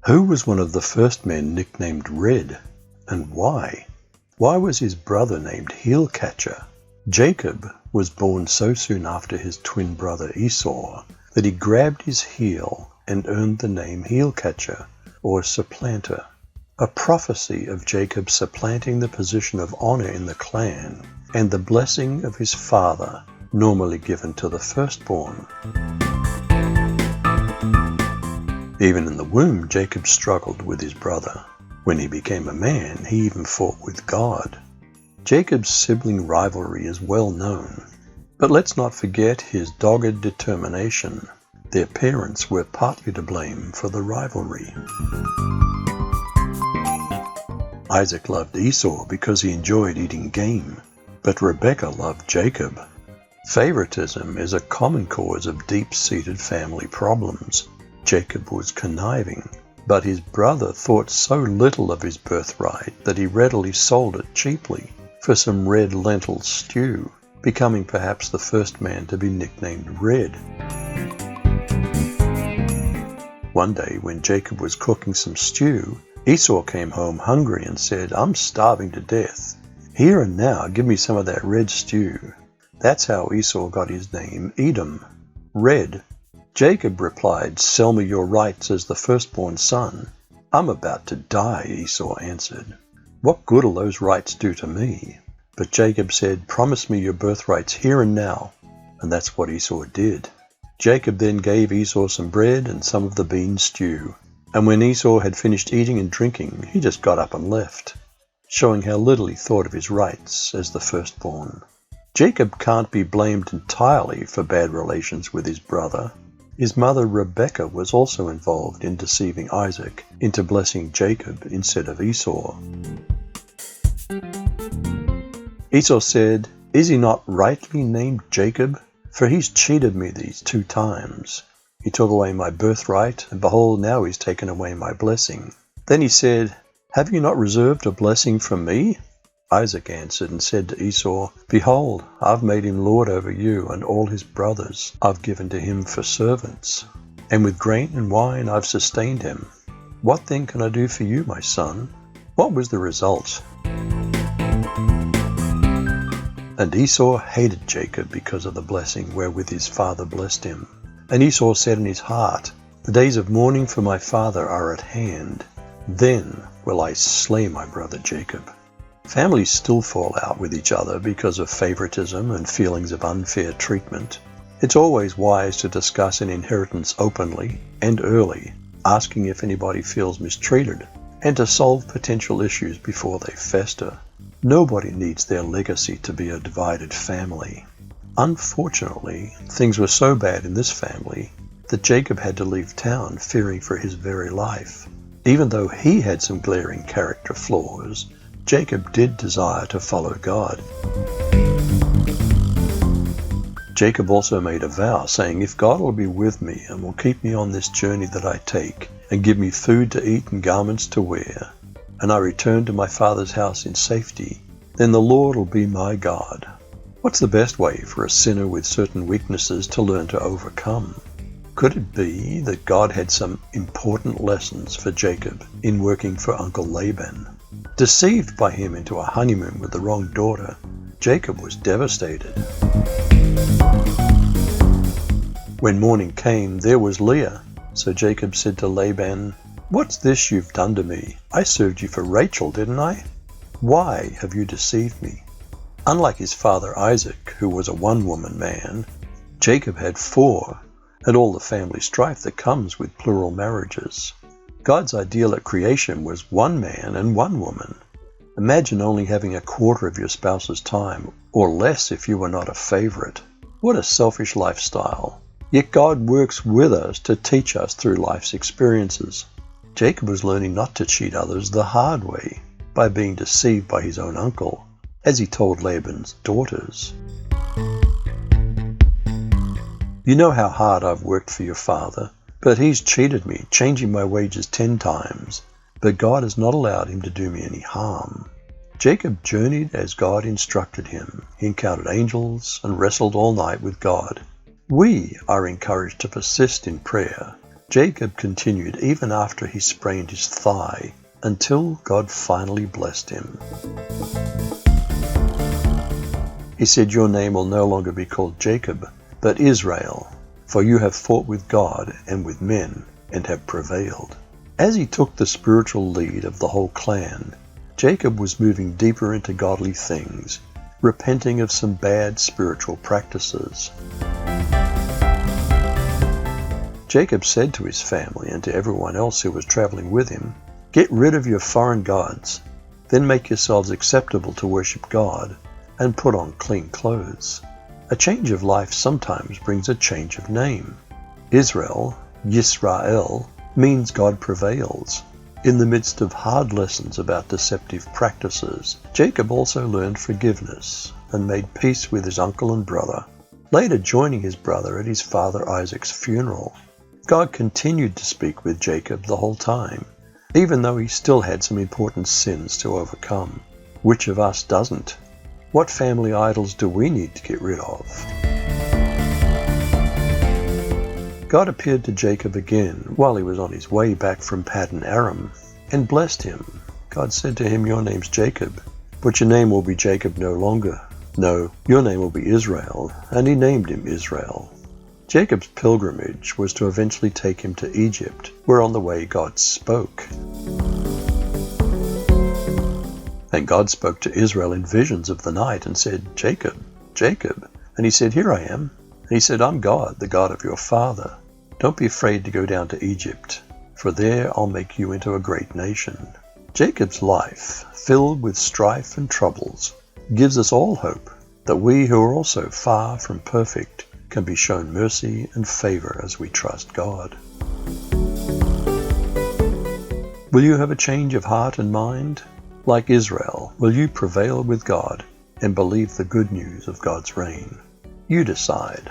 Who was one of the first men nicknamed Red, and why? Why was his brother named Heel Catcher? Jacob was born so soon after his twin brother Esau that he grabbed his heel and earned the name Heel Catcher, or supplanter, a prophecy of Jacob supplanting the position of honor in the clan and the blessing of his father, normally given to the firstborn. Even in the womb, Jacob struggled with his brother. When he became a man, he even fought with God. Jacob's sibling rivalry is well known, but let's not forget his dogged determination. Their parents were partly to blame for the rivalry. Isaac loved Esau because he enjoyed eating game, but Rebekah loved Jacob. Favoritism is a common cause of deep-seated family problems. Jacob was conniving, but his brother thought so little of his birthright that he readily sold it cheaply for some red lentil stew, becoming perhaps the first man to be nicknamed Red. One day when Jacob was cooking some stew, Esau came home hungry and said, "I'm starving to death. Here and now, give me some of that red stew." That's how Esau got his name Edom, red. Jacob replied, "Sell me your rights as the firstborn son." "I'm about to die," Esau answered. "What good will those rights do to me?" But Jacob said, "Promise me your birthrights here and now." And that's what Esau did. Jacob then gave Esau some bread and some of the bean stew. And when Esau had finished eating and drinking, he just got up and left, showing how little he thought of his rights as the firstborn. Jacob can't be blamed entirely for bad relations with his brother. His mother Rebekah was also involved in deceiving Isaac into blessing Jacob instead of Esau. Esau said, "Is he not rightly named Jacob? For he's cheated me these 2 times. He took away my birthright, and behold, now he's taken away my blessing." Then he said, "Have you not reserved a blessing for me?" Isaac answered and said to Esau, "Behold, I've made him lord over you, and all his brothers I've given to him for servants. And with grain and wine I've sustained him. What then can I do for you, my son?" What was the result? And Esau hated Jacob because of the blessing wherewith his father blessed him. And Esau said in his heart, "The days of mourning for my father are at hand. Then will I slay my brother Jacob." Families still fall out with each other because of favoritism and feelings of unfair treatment. It's always wise to discuss an inheritance openly and early, asking if anybody feels mistreated, and to solve potential issues before they fester. Nobody needs their legacy to be a divided family. Unfortunately, things were so bad in this family that Jacob had to leave town fearing for his very life. Even though he had some glaring character flaws, Jacob did desire to follow God. Jacob also made a vow, saying, "If God will be with me and will keep me on this journey that I take, and give me food to eat and garments to wear, and I return to my father's house in safety, then the Lord will be my God." What's the best way for a sinner with certain weaknesses to learn to overcome? Could it be that God had some important lessons for Jacob in working for Uncle Laban? Deceived by him into a honeymoon with the wrong daughter, Jacob was devastated. When morning came, there was Leah. So Jacob said to Laban, "What's this you've done to me? I served you for Rachel, didn't I? Why have you deceived me?" Unlike his father Isaac, who was a one-woman man, Jacob had 4, and all the family strife that comes with plural marriages. God's ideal at creation was 1 man and 1 woman. Imagine only having a quarter of your spouse's time, or less if you were not a favorite. What a selfish lifestyle. Yet God works with us to teach us through life's experiences. Jacob was learning not to cheat others the hard way by being deceived by his own uncle, as he told Laban's daughters. "You know how hard I've worked for your father, but he's cheated me, changing my wages 10 times. But God has not allowed him to do me any harm." Jacob journeyed as God instructed him. He encountered angels and wrestled all night with God. We are encouraged to persist in prayer, Jacob continued even after he sprained his thigh, until God finally blessed him. He said, "Your name will no longer be called Jacob, but Israel, for you have fought with God and with men, and have prevailed." As he took the spiritual lead of the whole clan, Jacob was moving deeper into godly things, repenting of some bad spiritual practices. Jacob said to his family and to everyone else who was traveling with him, "Get rid of your foreign gods, then make yourselves acceptable to worship God, and put on clean clothes." A change of life sometimes brings a change of name. Israel, Yisrael, means God prevails. In the midst of hard lessons about deceptive practices, Jacob also learned forgiveness and made peace with his uncle and brother, later joining his brother at his father Isaac's funeral. God continued to speak with Jacob the whole time, even though he still had some important sins to overcome. Which of us doesn't? What family idols do we need to get rid of? God appeared to Jacob again while he was on his way back from Paddan Aram and blessed him. God said to him, "Your name's Jacob, but your name will be Jacob no longer. No, your name will be Israel," and he named him Israel. Jacob's pilgrimage was to eventually take him to Egypt, where on the way God spoke. And God spoke to Israel in visions of the night and said, "Jacob, Jacob." And he said, "Here I am." And he said, "I'm God, the God of your father. Don't be afraid to go down to Egypt, for there I'll make you into a great nation." Jacob's life, filled with strife and troubles, gives us all hope that we who are also far from perfect can be shown mercy and favor as we trust God. Will you have a change of heart and mind? Like Israel, will you prevail with God and believe the good news of God's reign? You decide.